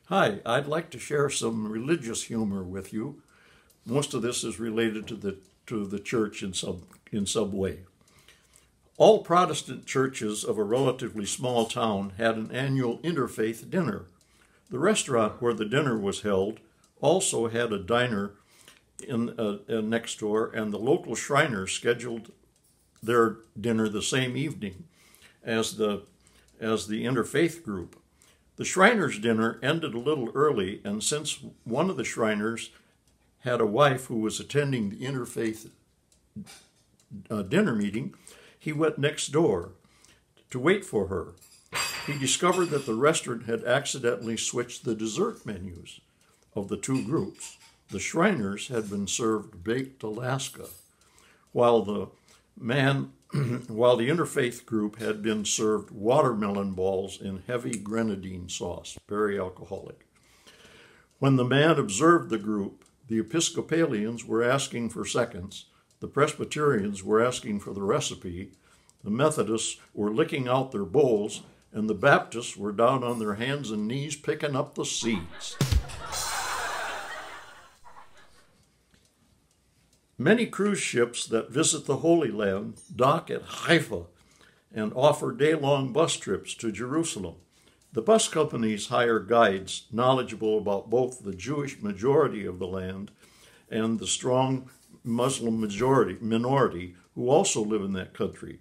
Hi, I'd like to share some religious humor with you. Most of this is related to the church in some way. All Protestant churches of a relatively small town had an annual interfaith dinner. The restaurant where the dinner was held also had a diner next door, and the local Shriners scheduled their dinner the same evening as the interfaith group. The Shriners' dinner ended a little early, and since one of the Shriners had a wife who was attending the interfaith dinner meeting, he went next door to wait for her. He discovered that the restaurant had accidentally switched the dessert menus of the two groups. The Shriners had been served baked Alaska, while the interfaith group had been served watermelon balls in heavy grenadine sauce, very alcoholic. When the man observed the group, the Episcopalians were asking for seconds, the Presbyterians were asking for the recipe, the Methodists were licking out their bowls, and the Baptists were down on their hands and knees picking up the seeds. Many cruise ships that visit the Holy Land dock at Haifa and offer day-long bus trips to Jerusalem. The bus companies hire guides knowledgeable about both the Jewish majority of the land and the strong Muslim minority who also live in that country.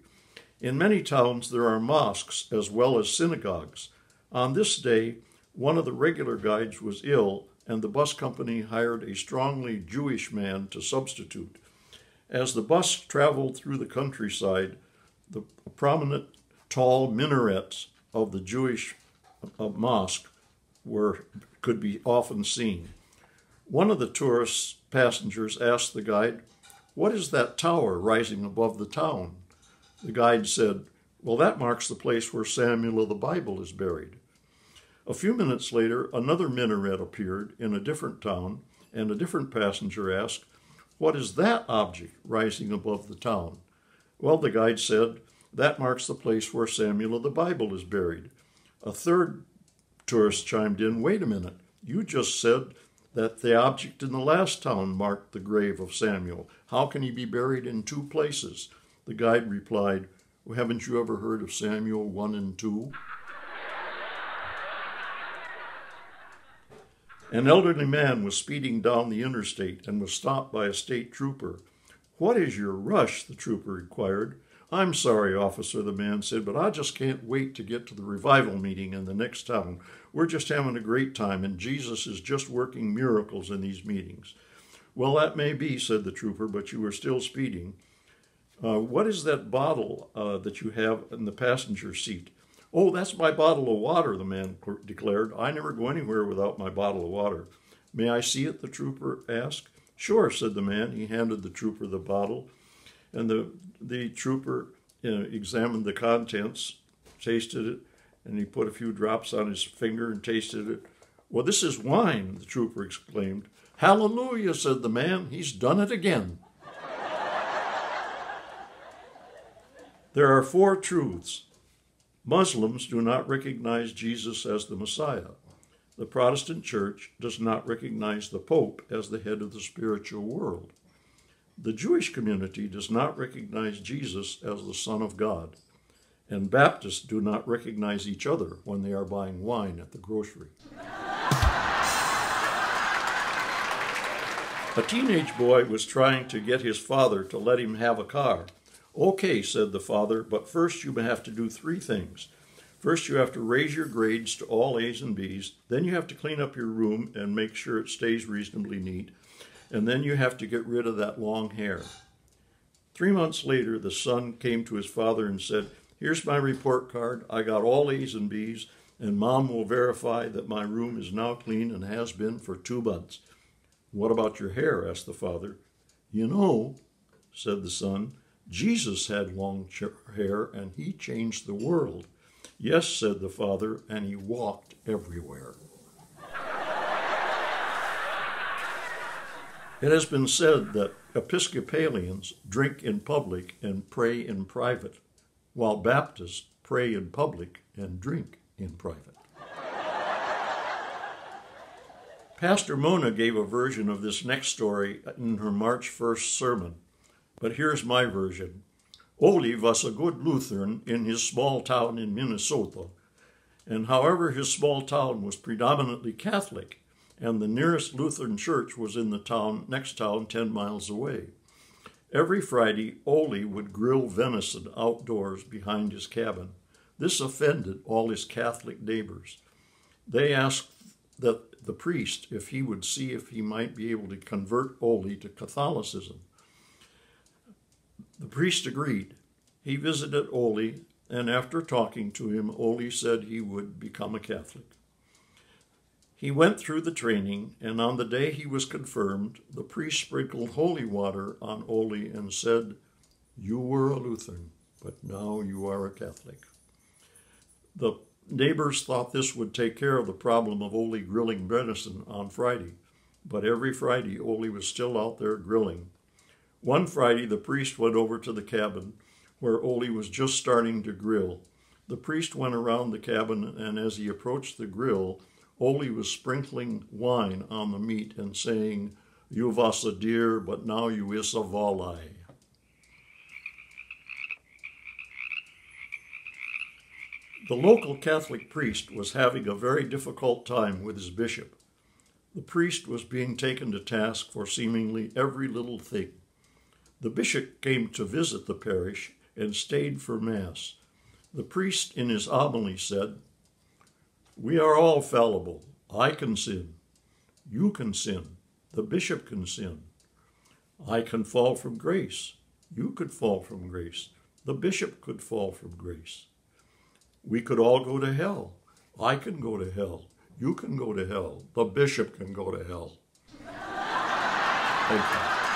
In many towns there are mosques as well as synagogues. On this day, one of the regular guides was ill, and the bus company hired a strongly Jewish man to substitute. As the bus traveled through the countryside, the prominent tall minarets of the Jewish mosque could be often seen. One of the tourist passengers asked the guide, "What is that tower rising above the town?" The guide said, "Well, that marks the place where Samuel of the Bible is buried." A few minutes later, another minaret appeared in a different town, and a different passenger asked, "What is that object rising above the town?" "Well," the guide said, "that marks the place where Samuel of the Bible is buried." A third tourist chimed in, "Wait a minute, you just said that the object in the last town marked the grave of Samuel. How can he be buried in two places?" The guide replied, "Well, haven't you ever heard of Samuel 1 and 2? An elderly man was speeding down the interstate and was stopped by a state trooper. "What is your rush?" the trooper inquired. "I'm sorry, officer," the man said, "but I just can't wait to get to the revival meeting in the next town. We're just having a great time, and Jesus is just working miracles in these meetings." "Well, that may be," said the trooper, "but you were still speeding. What is that bottle that you have in the passenger seat?" "Oh, that's my bottle of water," the man declared. "I never go anywhere without my bottle of water." "May I see it?" the trooper asked. "Sure," said the man. He handed the trooper the bottle, and the trooper examined the contents, tasted it, and he put a few drops on his finger and tasted it. "Well, this is wine," the trooper exclaimed. "Hallelujah," said the man. "He's done it again." There are four truths. Muslims do not recognize Jesus as the Messiah. The Protestant Church does not recognize the Pope as the head of the spiritual world. The Jewish community does not recognize Jesus as the Son of God. And Baptists do not recognize each other when they are buying wine at the grocery. A teenage boy was trying to get his father to let him have a car. "Okay," said the father, "but first you have to do three things. First, you have to raise your grades to all A's and B's. Then you have to clean up your room and make sure it stays reasonably neat. And then you have to get rid of that long hair." 3 months later, the son came to his father and said, "Here's my report card. I got all A's and B's, and Mom will verify that my room is now clean and has been for 2 months. "What about your hair?" asked the father. "You know," said the son, "Jesus had long hair, and he changed the world." "Yes," said the father, "and he walked everywhere." It has been said that Episcopalians drink in public and pray in private, while Baptists pray in public and drink in private. Pastor Mona gave a version of this next story in her March 1st sermon, but here's my version. Ole was a good Lutheran in his small town in Minnesota, and however his small town was predominantly Catholic, and the nearest Lutheran church was in the next town 10 miles away. Every Friday, Ole would grill venison outdoors behind his cabin. This offended all his Catholic neighbors. They asked the priest if he would see if he might be able to convert Ole to Catholicism. The priest agreed. He visited Ole, and after talking to him, Ole said he would become a Catholic. He went through the training, and on the day he was confirmed, the priest sprinkled holy water on Ole and said, "You were a Lutheran, but now you are a Catholic." The neighbors thought this would take care of the problem of Ole grilling venison on Friday, but every Friday Ole was still out there grilling. One Friday, the priest went over to the cabin where Ole was just starting to grill. The priest went around the cabin, and as he approached the grill, Ole was sprinkling wine on the meat and saying, "You was a deer, but now you is a walleye." The local Catholic priest was having a very difficult time with his bishop. The priest was being taken to task for seemingly every little thing. The bishop came to visit the parish and stayed for Mass. The priest in his homily said, "We are all fallible. I can sin. You can sin. The bishop can sin. I can fall from grace. You could fall from grace. The bishop could fall from grace. We could all go to hell. I can go to hell. You can go to hell. The bishop can go to hell." Thank you.